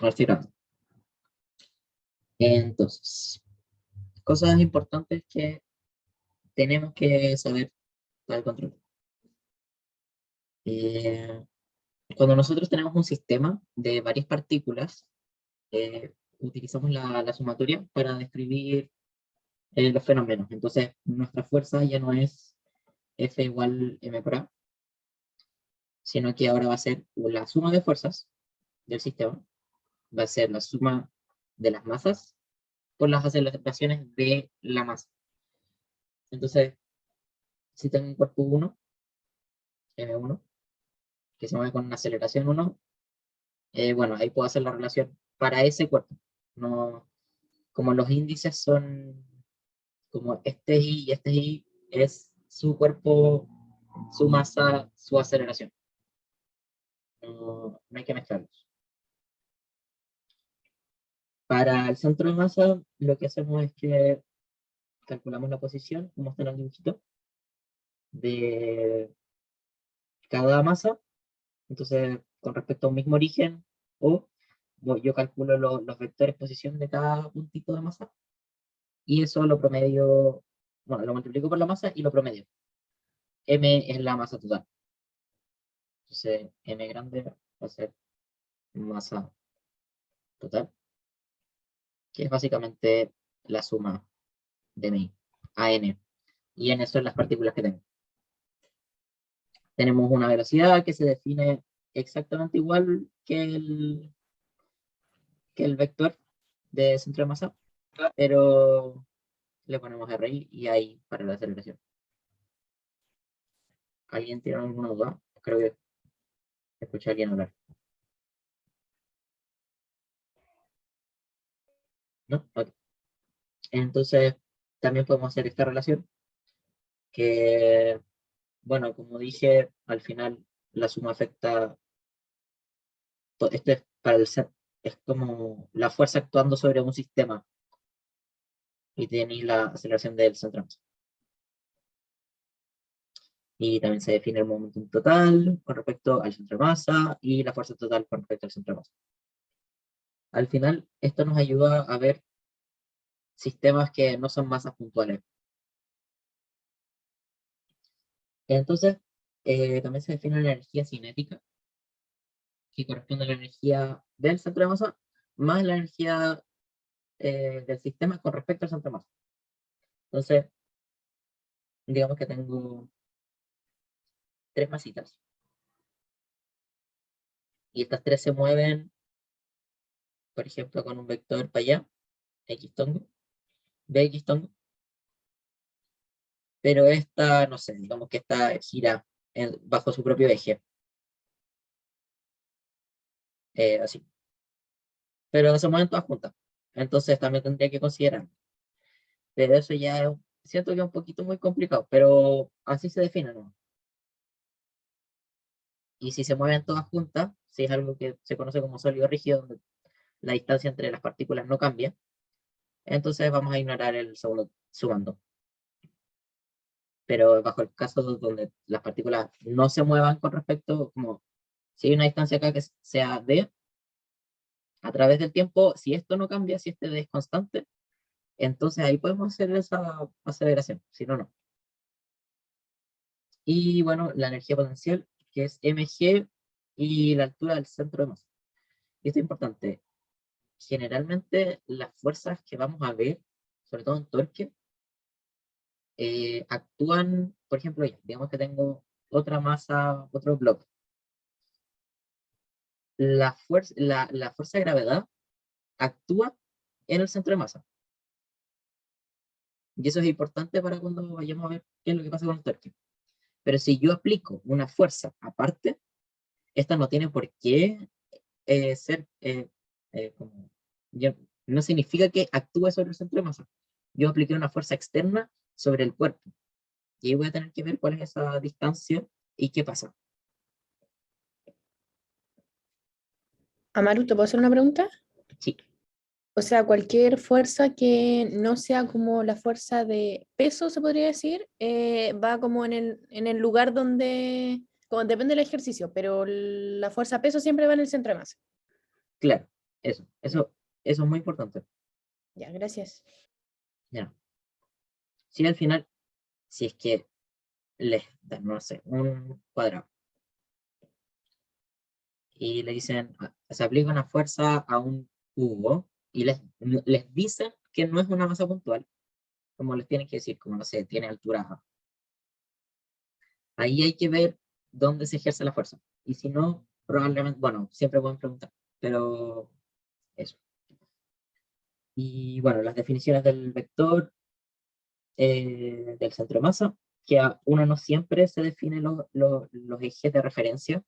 estoy grabando. Entonces, cosas importantes que tenemos que saber para el control. Eh, Cuando nosotros tenemos un sistema de varias partículas, utilizamos la sumatoria para describir los fenómenos. Entonces, nuestra fuerza ya no es F igual m por A, sino que ahora va a ser la suma de fuerzas del sistema, va a ser la suma de las masas por las aceleraciones de la masa. Entonces, si tengo un cuerpo 1, M1, que se mueve con una aceleración 1, bueno, ahí puedo hacer la relación para ese cuerpo. No, como los índices son como este y este y es su cuerpo, su masa, su aceleración. No hay que mezclarlos. Para el centro de masa, lo que hacemos es que calculamos la posición, como está en el dibujito, de cada masa. Entonces, con respecto a un mismo origen, o yo calculo los vectores posición de cada puntito de masa, y eso lo promedio, bueno, lo multiplico por la masa y lo promedio. M es la masa total. Entonces, M grande va a ser masa total, que es básicamente la suma de mi a n. Y n son las partículas que tengo. Tenemos una velocidad que se define exactamente igual que el vector de centro de masa, pero le ponemos RI y ahí para la aceleración. ¿Alguien tiene alguna duda? Creo que escuché a alguien hablar. ¿No? Okay. Entonces, también podemos hacer esta relación que, bueno, como dije, al final la suma afecta, esto es para el ser, es como la fuerza actuando sobre un sistema y tenéis la aceleración del centro. Y también se define el momento total con respecto al centro de masa y la fuerza total con respecto al centro de masa. Al final, esto nos ayuda a ver sistemas que no son masas puntuales. Entonces, también se define la energía cinética, que corresponde a la energía del centro de masa, más la energía del sistema con respecto al centro de masa. Entonces, digamos que tengo tres masitas. Y estas tres se mueven, por ejemplo, con un vector para allá, X tongo, BX tongo. Pero esta, no sé, digamos que esta gira bajo su propio eje. Así. Pero se mueven todas juntas. Entonces también tendría que considerar. Pero eso ya siento que es un poquito muy complicado, pero así se define, ¿no? Y si se mueven todas juntas, si es algo que se conoce como sólido rígido, donde la distancia entre las partículas no cambia, entonces vamos a ignorar el segundo sumando. Pero bajo el caso donde las partículas no se muevan con respecto, como si hay una distancia acá que sea d, a través del tiempo, si esto no cambia, si este d es constante, entonces ahí podemos hacer esa aceleración, si no, no. Y bueno, la energía potencial, que es mg, y la altura del centro de masa. Y esto es importante. Generalmente las fuerzas que vamos a ver, sobre todo en torque, actúan, por ejemplo, digamos que tengo otra masa, otro bloque. La fuerza de gravedad actúa en el centro de masa. Y eso es importante para cuando vayamos a ver qué es lo que pasa con el torque. Pero si yo aplico una fuerza aparte, esta no tiene por qué ser como, no significa que actúe sobre el centro de masa. Yo apliqué una fuerza externa sobre el cuerpo. Y ahí voy a tener que ver cuál es esa distancia y qué pasa. Amaru, ¿te puedo hacer una pregunta? Sí, O sea, cualquier fuerza que no sea como la fuerza de peso, se podría decir, va como en el lugar donde, como depende del ejercicio, pero la fuerza peso siempre va en el centro de masa. claro. Eso es muy importante. Ya, gracias. Ya. Si al final, si es que les dan, no sé, un cuadrado y le dicen, se aplica una fuerza a un cubo y les dicen que no es una masa puntual, como les tienen que decir, como no sé, tiene altura A. Ahí hay que ver dónde se ejerce la fuerza. Y si no, probablemente, bueno, siempre pueden preguntar, pero eso. Y bueno, las definiciones del vector, del centro de masa, que uno no siempre se define los ejes de referencia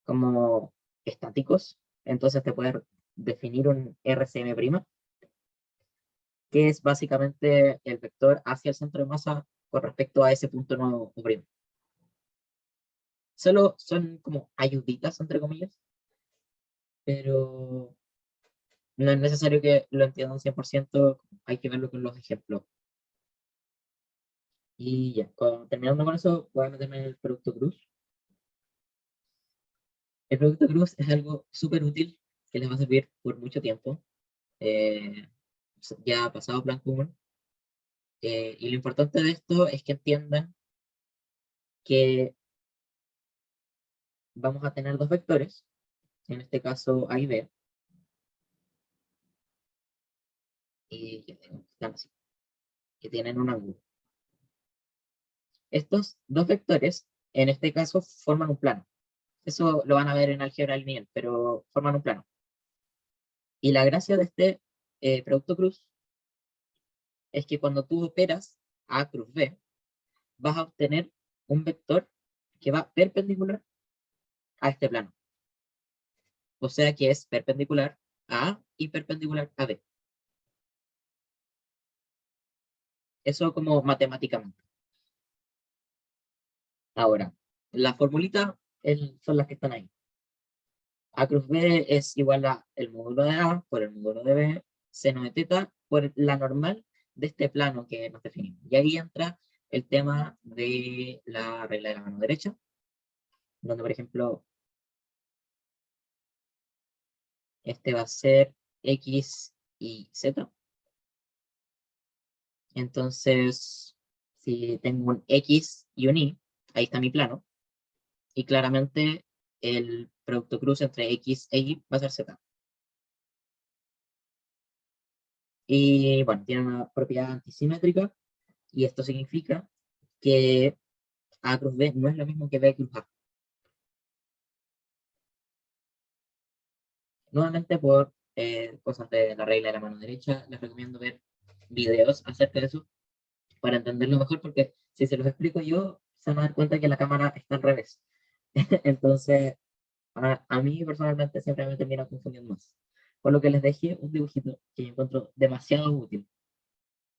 como estáticos, entonces te puedes definir un RCM', que es básicamente el vector hacia el centro de masa con respecto a ese punto nuevo primo. Solo son como ayuditas, entre comillas, pero no es necesario que lo entiendan 100%, hay que verlo con los ejemplos. Y ya, terminando con eso, voy a meterme en el producto cruz. El producto cruz es algo súper útil que les va a servir por mucho tiempo. eh, ya ha pasado plan común. Y lo importante de esto es que entiendan que vamos a tener dos vectores, en este caso A y B, y que están así, que tienen un ángulo. Estos dos vectores, en este caso, forman un plano. Eso lo van a ver en álgebra lineal, pero forman un plano. Y la gracia de este producto cruz es que cuando tú operas A cruz B, vas a obtener un vector que va perpendicular a este plano. O sea que es perpendicular a A y perpendicular a B. Eso como matemáticamente. Ahora, las formulitas son las que están ahí. A cruz B es igual a el módulo de A por el módulo de B, seno de teta por la normal de este plano que nos definimos. Y ahí entra el tema de la regla de la mano derecha, donde por ejemplo este va a ser X y Z. Entonces, si tengo un X y un Y, ahí está mi plano. Y claramente el producto cruz entre X e Y va a ser Z. Y bueno, tiene una propiedad antisimétrica y esto significa que A cruz B no es lo mismo que B cruz A. Nuevamente por cosas de la regla de la mano derecha, les recomiendo ver videos acerca de eso para entenderlo mejor porque si se los explico yo, se van a dar cuenta que la cámara está al revés. Entonces, a mí personalmente siempre me termina confundiendo más. Por lo que les dejé un dibujito que yo encuentro demasiado útil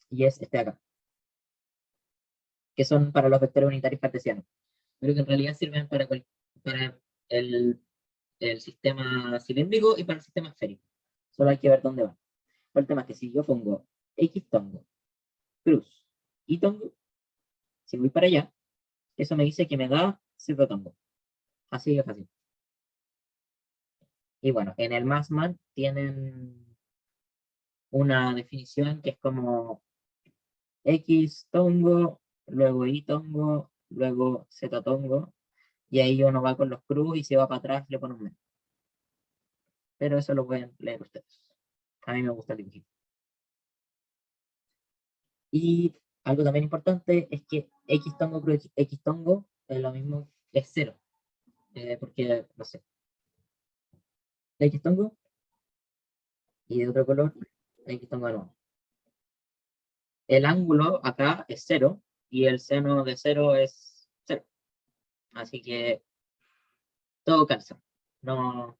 y es este acá, que son para los vectores unitarios cartesianos, pero que en realidad sirven para el, el sistema cilíndrico y para el sistema esférico. Solo hay que ver dónde van. El tema es que si yo pongo X tongo, cruz y tongo, si voy para allá, eso me dice que me da Z tongo. Así de fácil. Y bueno, en el MASMAN tienen una definición que es como X tongo, luego Y tongo, luego Z tongo, y ahí uno va con los cruz y se va para atrás le pone un menos. Pero eso lo pueden leer ustedes. A mí me gusta el dibujito. Y algo también importante es que X tongo cruz X tongo es lo mismo, es cero. Porque, no sé, X tongo y de otro color, X tongo de nuevo. El ángulo acá es cero y el seno de cero es cero. Así que todo calza. No,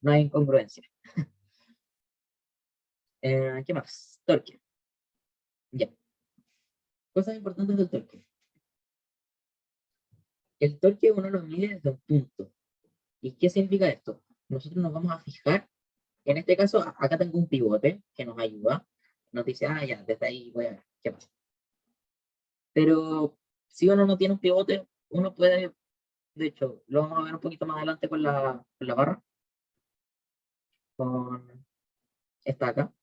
no hay incongruencia. ¿Qué más? Torque. Ya. Cosas importantes del torque. El torque uno lo mide desde un punto. ¿Y qué significa esto? Nosotros nos vamos a fijar, en este caso, acá tengo un pivote que nos ayuda. Nos dice, ya, desde ahí voy a ver qué pasa. Pero si uno no tiene un pivote, uno puede, de hecho, lo vamos a ver un poquito más adelante con la barra. con esta acá.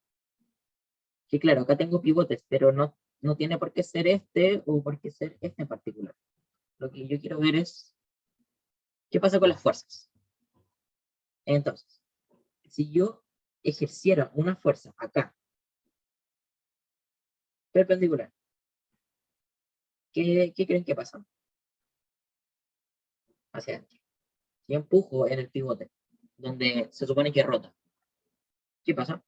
Que claro, acá tengo pivotes, pero no tiene por qué ser este o por qué ser este en particular. Lo que yo quiero ver es qué pasa con las fuerzas. Entonces, si yo ejerciera una fuerza acá, perpendicular, ¿qué creen que pasa? Hacia adentro. Si yo empujo en el pivote, donde se supone que rota, ¿qué pasa?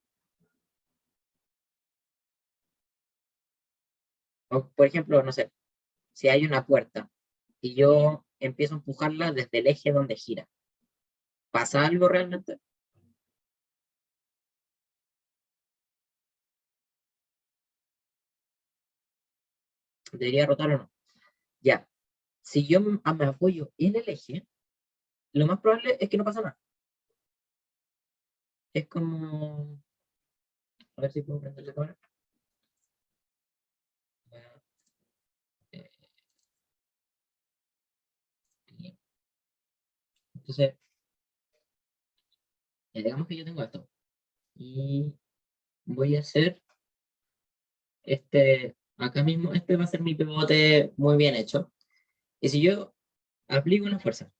O, por ejemplo, no sé, si hay una puerta y yo empiezo a empujarla desde el eje donde gira, ¿pasa algo realmente? ¿Debería rotar o no? Ya, si yo me apoyo en el eje, lo más probable es que no pasa nada. Es como... A ver si puedo prender la cámara. Eh, Entonces, digamos que yo tengo esto. Y voy a hacer acá mismo, este va a ser mi pivote muy bien hecho. Y si yo aplico una fuerza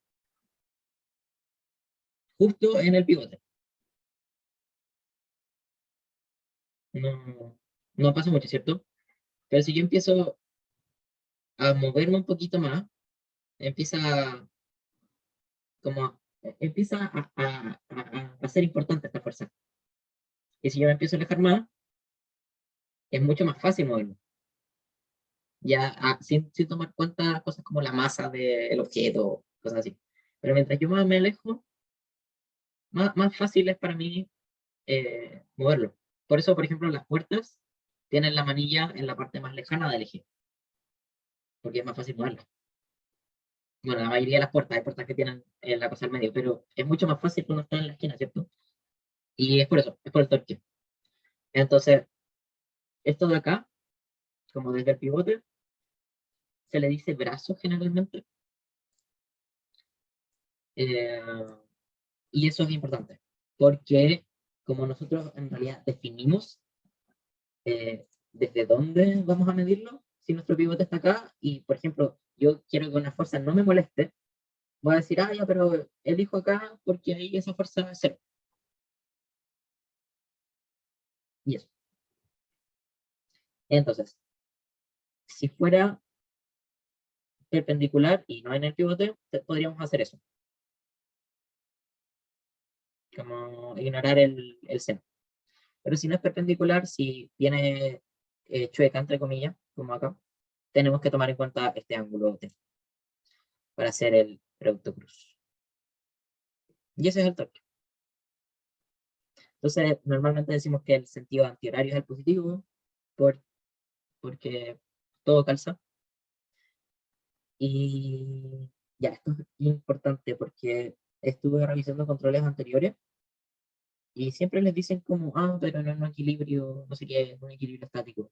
justo en el pivote, no pasa mucho, ¿cierto? Pero si yo empiezo a moverme un poquito más, empieza empieza a ser importante esta fuerza. Y si yo me empiezo a alejar más, es mucho más fácil moverme. Ya sin tomar cuenta cosas como la masa del objeto, cosas así. Pero mientras yo más me alejo, más fácil es para mí moverlo. Por eso, por ejemplo, las puertas tienen la manilla en la parte más lejana del eje, porque es más fácil moverla. Bueno, la mayoría de las puertas, hay puertas que tienen la cosa al medio, pero es mucho más fácil cuando está en la esquina, ¿cierto? Y es por eso, es por el torque. Entonces, esto de acá, como desde el pivote, se le dice brazo generalmente, eh, y eso es importante, porque como nosotros en realidad definimos desde dónde vamos a medirlo, si nuestro pivote está acá, y por ejemplo, yo quiero que una fuerza no me moleste, voy a decir, ya, pero elijo acá porque ahí esa fuerza es cero. Y eso. Entonces, si fuera perpendicular y no en el pivote, podríamos hacer eso. Como ignorar el seno. Pero si no es perpendicular, si viene chueca, entre comillas, como acá, tenemos que tomar en cuenta este ángulo T para hacer el producto cruz. Y ese es el torque. Entonces, normalmente decimos que el sentido antihorario es el positivo, por, porque todo calza. Y ya, esto es importante porque estuve revisando controles anteriores y siempre les dicen como, pero no es un equilibrio, no sé qué, es un equilibrio estático.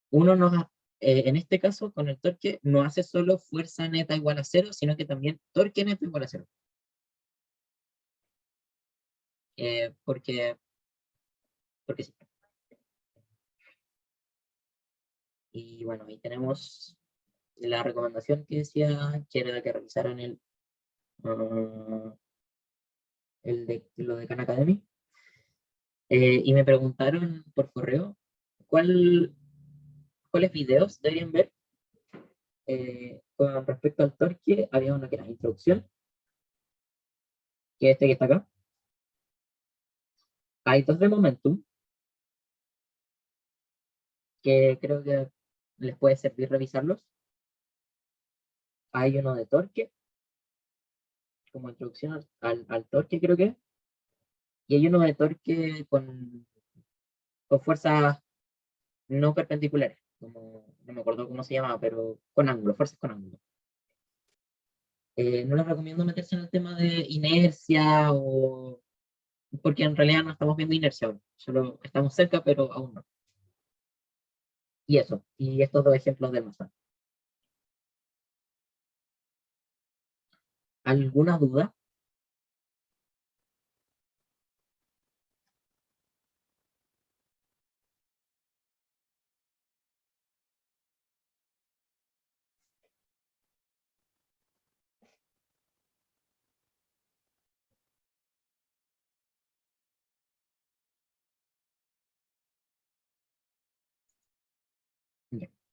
Uno no, en este caso, con el torque, no hace solo fuerza neta igual a cero, sino que también torque neto igual a cero. Porque sí. Y bueno, ahí tenemos la recomendación que decía que era que revisaran ah, lo de Khan Academy. Y me preguntaron por correo cuál, cuáles videos deberían ver con respecto al torque. Había uno que era introducción, que es este que está acá. Hay dos de momentum, que creo que les puede servir revisarlos. Hay uno de torque, como introducción al torque, creo que. Y hay uno de torque con fuerzas no perpendiculares, como no me acuerdo cómo se llamaba, pero con ángulo, fuerzas con ángulo. No les recomiendo meterse en el tema de inercia o porque en realidad no estamos viendo inercia aún, solo estamos cerca, pero aún no. Y eso, y estos dos ejemplos de masa. ¿Alguna duda?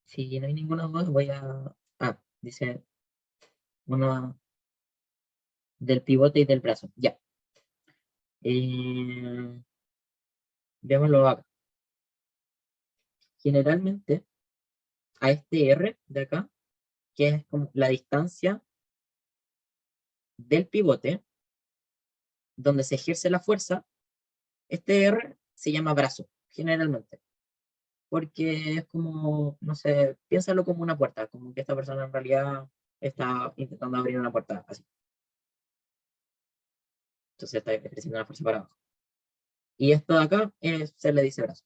Si no hay ninguna duda, voy a... Ah, dice una del pivote y del brazo. Ya. Eh, Veámoslo acá. Generalmente, a este R de acá, que es como la distancia del pivote, donde se ejerce la fuerza, este R se llama brazo, generalmente. Porque es como, no sé, piénsalo como una puerta, como que esta persona en realidad está intentando abrir una puerta así. Entonces está ejerciendo una fuerza para abajo. Y esto de acá se le dice brazo.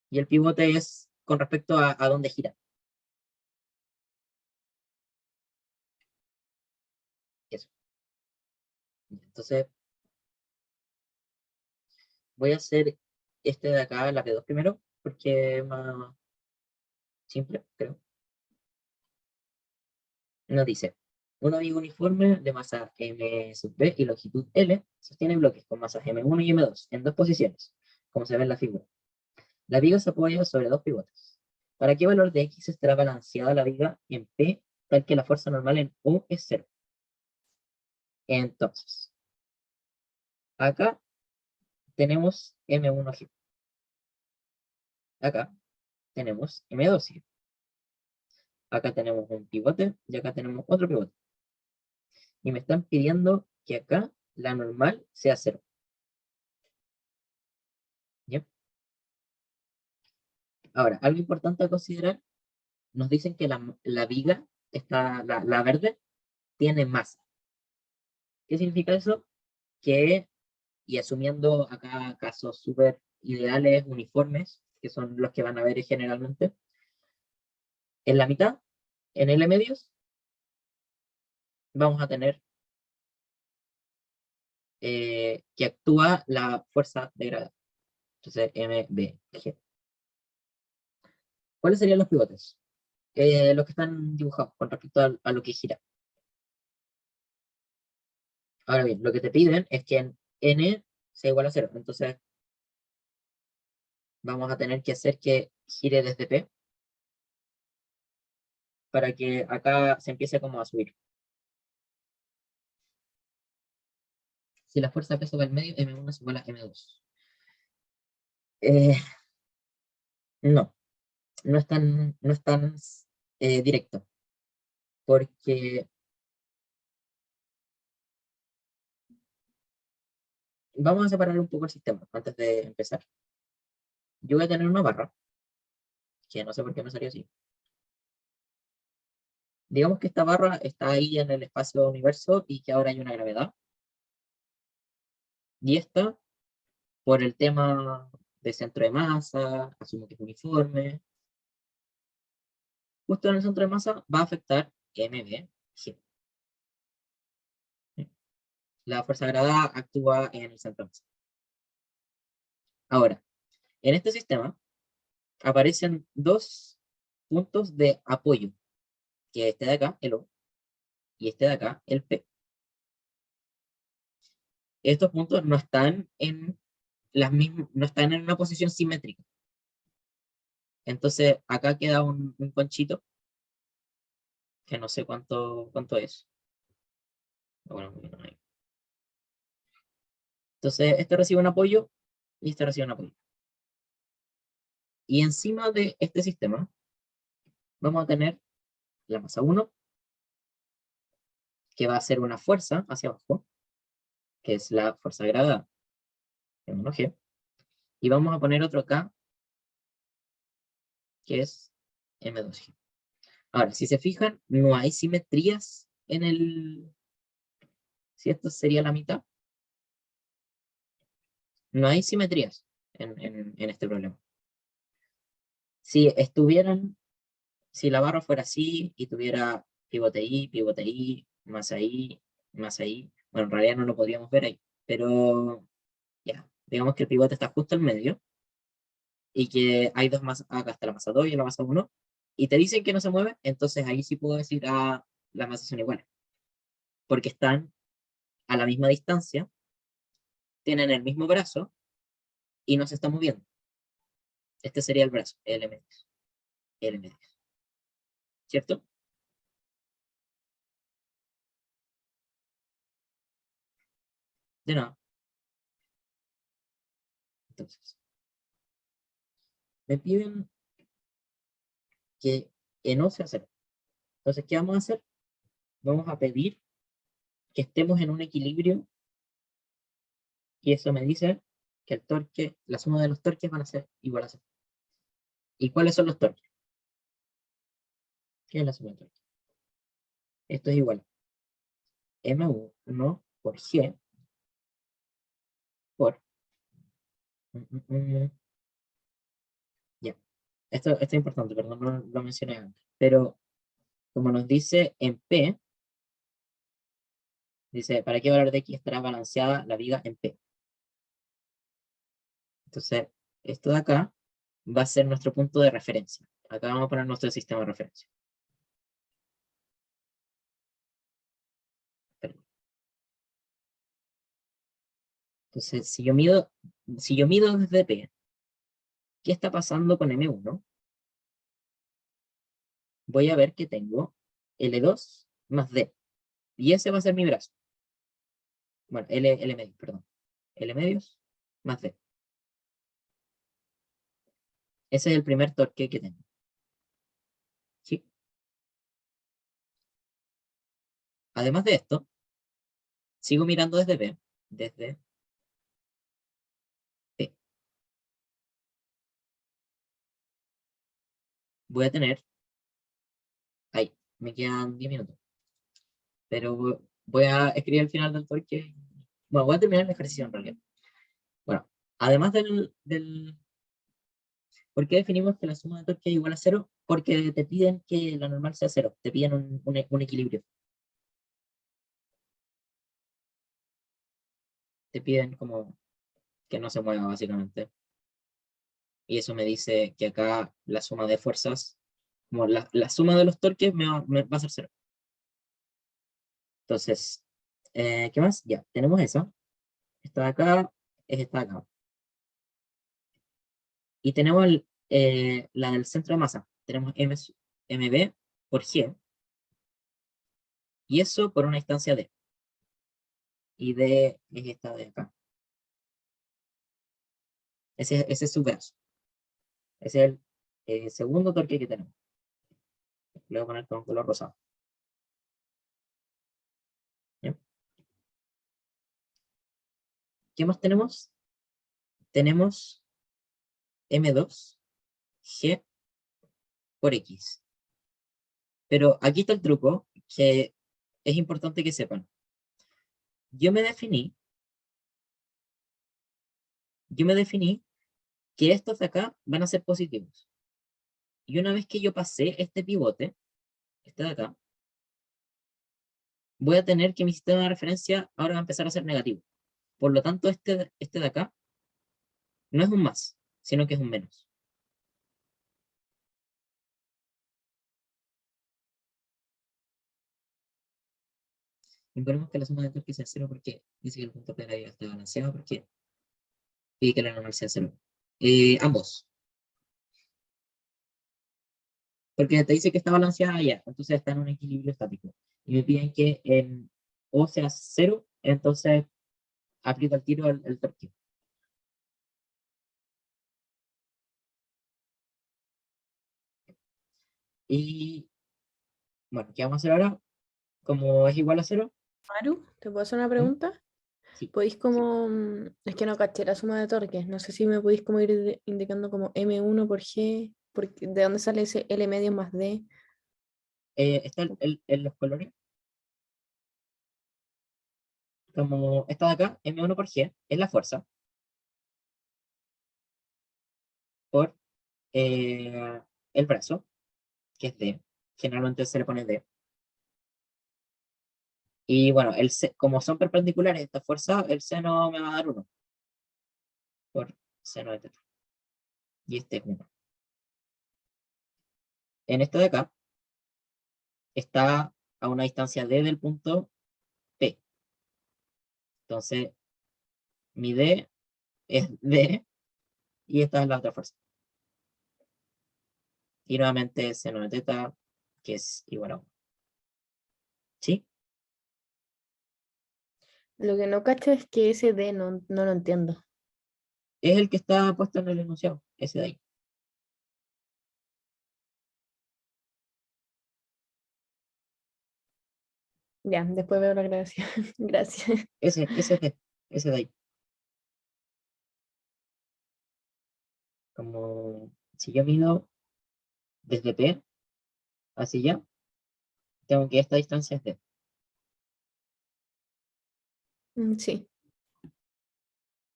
Y el pivote es con respecto a dónde gira. Eso. Entonces voy a hacer este de acá, la P2 primero, porque es más simple, creo. Nos dice, una viga uniforme de masa m sub b y longitud L sostiene bloques con masas m1 y m2 en dos posiciones, como se ve en la figura. La viga se apoya sobre dos pivotes. ¿Para qué valor de x estará balanceada la viga en P tal que la fuerza normal en U es cero? Entonces, acá tenemos M1G. Acá tenemos M2G. Acá tenemos un pivote y acá tenemos otro pivote. Y me están pidiendo que acá la normal sea cero. ¿Ya? Ahora, algo importante a considerar, nos dicen que la viga, la verde, tiene masa. ¿Qué significa eso? Que, y asumiendo acá casos súper ideales, uniformes, que son los que van a ver generalmente, en la mitad, en L medios, vamos a tener que actúa la fuerza de gravedad. Entonces, MBG. ¿Cuáles serían los pivotes? Los que están dibujados con respecto a lo que gira. Ahora bien, lo que te piden es que en N sea igual a cero. Entonces, vamos a tener que hacer que gire desde P para que acá se empiece como a subir. Si la fuerza de peso va al medio, M1 es igual a M2. Eh, no, no es tan directo, porque vamos a separar un poco el sistema antes de empezar. Yo voy a tener una barra, que no sé por qué me salió así. Digamos que esta barra está ahí en el espacio universo y que ahora hay una gravedad. Y esta, por el tema de centro de masa, asumo que es uniforme, justo en el centro de masa va a afectar MB. La fuerza de gravedad actúa en el centro de masa. Ahora, en este sistema aparecen dos puntos de apoyo, que este de acá, el O, y este de acá, el P. Estos puntos no están en no están en una posición simétrica. Entonces, acá queda un conchito, que no sé cuánto es. Bueno, no hay. Entonces, este recibe un apoyo y este recibe un apoyo. Y encima de este sistema, vamos a tener la masa 1, que va a ser una fuerza hacia abajo, que es la fuerza de gravedad, M1G. Y vamos a poner otro acá, que es M2G. Ahora, si se fijan, no hay simetrías en el... Si esto sería la mitad, no hay simetrías en este problema. Si estuvieran, si la barra fuera así y tuviera pivote I, más ahí, bueno, en realidad no lo podríamos ver ahí, pero ya, digamos que el pivote está justo al medio y que hay dos masas, acá está la masa 2 y la masa 1, y te dicen que no se mueve, entonces ahí sí puedo decir, ah, las masas son iguales, porque están a la misma distancia, tienen el mismo brazo y no se están moviendo. Este sería el brazo, el elemento. L medios. ¿Cierto? De nada. Entonces, me piden que no sea cero. Entonces, ¿qué vamos a hacer? Vamos a pedir que estemos en un equilibrio y eso me dice que el torque, la suma de los torques van a ser igual a cero. ¿Y cuáles son los torques? ¿Qué es la suma de torques? Esto es igual a M1 por G por... Ya. Esto es importante, perdón, no lo mencioné antes. Pero como nos dice en P, dice, ¿para qué valor de X estará balanceada la viga en P? Entonces, esto de acá va a ser nuestro punto de referencia. Acá vamos a poner nuestro sistema de referencia. Perdón. Entonces, si yo mido desde P, ¿qué está pasando con M1? Voy a ver que tengo L2 más D. Y ese va a ser mi brazo. Bueno, L medios, perdón. L medios más D. Ese es el primer torque que tengo. ¿Sí? Además de esto, sigo mirando desde P. Desde P. Voy a tener... Ahí, me quedan 10 minutos. Pero voy a escribir el final del torque. Bueno, voy a terminar el ejercicio en realidad. Bueno, además ¿por qué definimos que la suma de torque es igual a cero? Porque te piden que la normal sea cero. Te piden un equilibrio. Te piden como que no se mueva, básicamente. Y eso me dice que acá la suma de fuerzas, como la suma de los torques me va a ser cero. Entonces, ¿qué más? Ya, tenemos esa. Esta de acá es esta de acá. Y tenemos la del centro de masa. Tenemos mb por g. Y eso por una instancia d. Y d es esta de acá. Ese es su brazo. Ese es el segundo torque que tenemos. Le voy a poner con color rosado. ¿Ya? ¿Qué más tenemos? Tenemos M2 G por X. Pero aquí está el truco que es importante que sepan. Yo me definí que estos de acá van a ser positivos. Y una vez que yo pasé este pivote, este de acá, voy a tener que mi sistema de referencia ahora va a empezar a ser negativo. Por lo tanto, este de acá no es un más, sino que es un menos. Imponemos que la suma de torque sea cero porque dice que el punto P de la viga está balanceado porque y que la normal sea cero. Ambos. Porque te dice que está balanceada ya, entonces está en un equilibrio estático. Y me piden que en O sea cero, entonces aplico al tiro el torque. Y bueno, ¿qué vamos a hacer ahora? Como es igual a cero, Maru, ¿te puedo hacer una ¿Mm? pregunta? Sí. ¿Podéis como, es que no caché la suma de torques, no sé si me podéis como ir indicando como M1 por G, ¿de dónde sale ese L medio más D? Está en los colores, como esta de acá, M1 por G, es la fuerza, por el brazo, que es D, generalmente se le pone D. Y bueno, como son perpendiculares esta fuerza, el seno me va a dar 1 por seno de teta. Y este es 1. En este de acá está a una distancia D del punto P. Entonces, mi D es D y esta es la otra fuerza. Y nuevamente seno de teta, que es igual a 1. ¿Sí? Lo que no cacho es que ese D no lo entiendo. Es el que está puesto en el enunciado, ese de ahí. Ya, después veo la grabación. Gracias. Ese de ahí. Como si yo mido desde P hacia allá, tengo que esta distancia es D. Sí.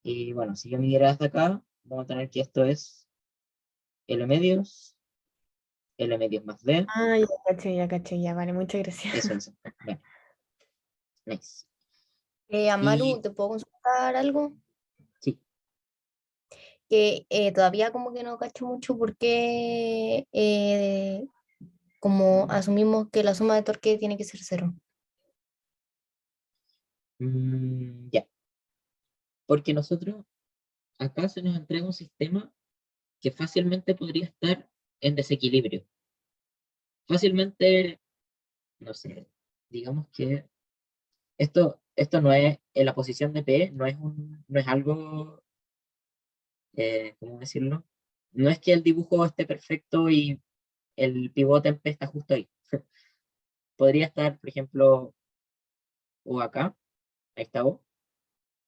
Y bueno, si yo midiera hasta acá, vamos a tener que esto es L medios, L medios más D. Ah, ya caché, ya, vale, muchas gracias. Eso. Bueno, nice. Amaru, Y ¿te puedo consultar algo? sí, Que todavía como que no cacho mucho porque como asumimos que la suma de torque tiene que ser cero. ya. Porque nosotros acá se nos entrega un sistema que fácilmente podría estar en desequilibrio. Fácilmente, no sé, digamos que esto no es, en la posición de P, no es algo, ¿cómo decirlo? No es que el dibujo esté perfecto y el pivote en P está justo ahí. Podría estar, por ejemplo, o acá, ahí está O,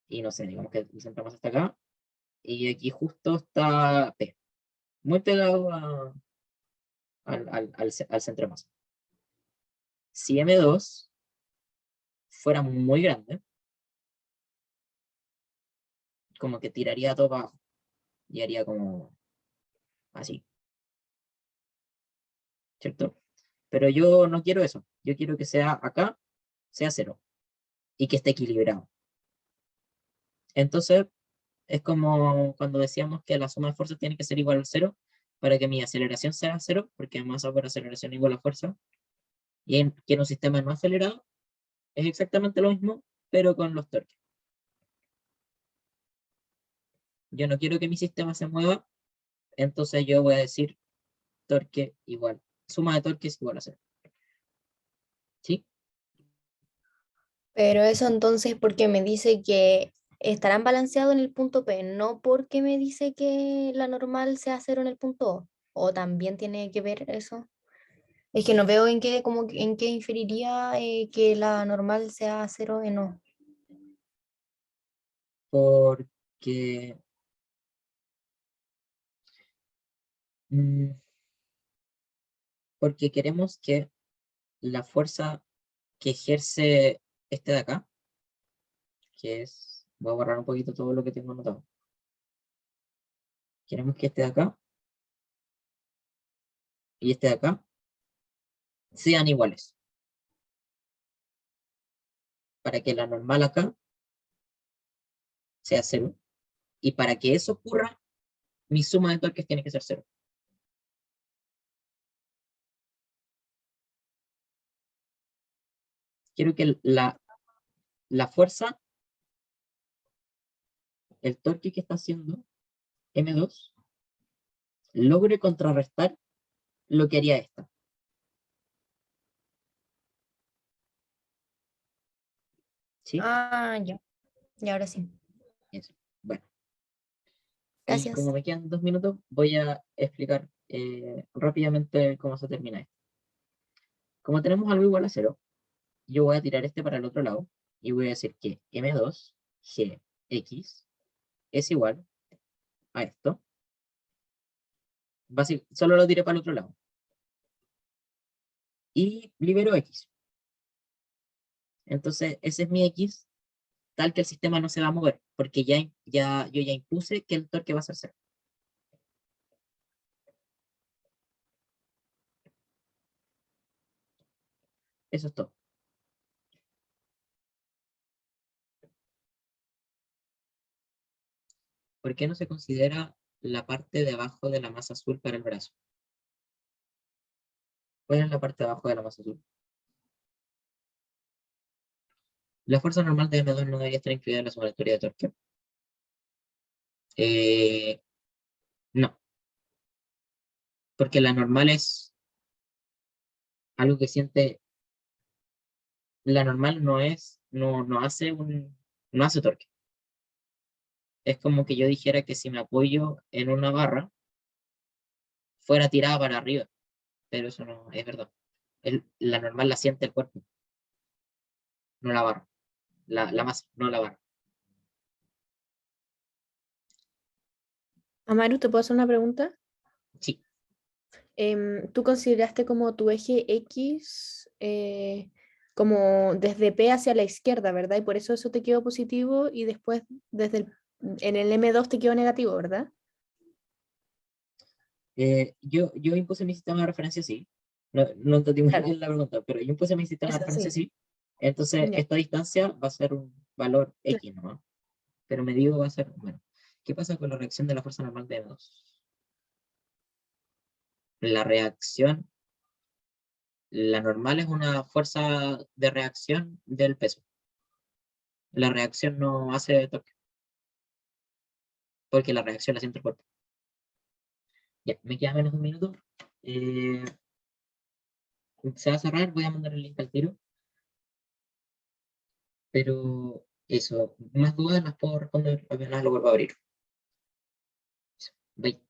y no sé, digamos que lo centramos hasta acá, y aquí justo está P, muy pegado al centro de masa. Si M2 fuera muy grande, como que tiraría todo para abajo y haría como así, ¿cierto? Pero yo no quiero eso. Yo quiero que sea acá, sea cero y que esté equilibrado. Entonces, es como cuando decíamos que la suma de fuerzas tiene que ser igual al cero para que mi aceleración sea cero, porque masa por aceleración igual a fuerza. Y que en un sistema no acelerado es exactamente lo mismo, pero con los torques. Yo no quiero que mi sistema se mueva, entonces yo voy a decir torque igual, suma de torques igual a cero. ¿Sí? Pero eso entonces porque me dice que estarán balanceados en el punto P, no porque me dice que la normal sea cero en el punto O. O también tiene que ver eso. Es que no veo en qué, como, en qué inferiría que la normal sea cero en O. Porque mm, porque queremos que la fuerza que ejerce este de acá, que es, voy a borrar un poquito todo lo que tengo anotado. Queremos que este de acá y este de acá sean iguales, para que la normal acá sea cero, y para que eso ocurra, mi suma de torques tiene que ser cero. Quiero que la fuerza, el torque que está haciendo M2, logre contrarrestar lo que haría esta. ¿Sí? Ah, ya. Y ahora sí. Eso. Bueno, y Gracias. como me quedan 2 minutos, voy a explicar rápidamente cómo se termina esto. Como tenemos algo igual a cero, yo voy a tirar este para el otro lado y voy a decir que M2 Gx es igual a esto. Solo lo tiré para el otro lado. Y libero X. Entonces, ese es mi X, tal que el sistema no se va a mover, porque yo ya impuse que el torque va a ser cero. Eso es todo. ¿Por qué no se considera la parte de abajo de la masa azul para el brazo? ¿Cuál es la parte de abajo de la masa azul? La fuerza normal de M2 no debería estar incluida en la sumatoria de torque. No. Porque la normal es algo que siente, la normal no es, no hace no hace torque. Es como que yo dijera que si me apoyo en una barra, fuera tirada para arriba, pero eso no es verdad. La normal la siente el cuerpo, no la barra. La masa, no la barra. Amaru, ¿te puedo hacer una pregunta? Sí, ¿Tú consideraste como tu eje X como desde P hacia la izquierda, ¿verdad? Y por eso te quedó positivo y después en el M2 te quedó negativo, ¿verdad? yo impuse mi sistema de referencia, sí. No entendí muy Claro. bien la pregunta, pero yo impuse mi sistema de Eso referencia, sí. sí. Entonces, Ya. esta distancia va a ser un valor Claro. X, ¿no? Pero medido va a ser, bueno, ¿qué pasa con la reacción de la fuerza normal de M2? La reacción, la normal es una fuerza de reacción del peso. La reacción no hace torque, porque la reacción la siente el cuerpo. Ya, me queda menos de un minuto. Eh, Se va a cerrar, voy a mandar el link al tiro, pero eso, más dudas las puedo responder apenas lo vuelvo a abrir. Bye.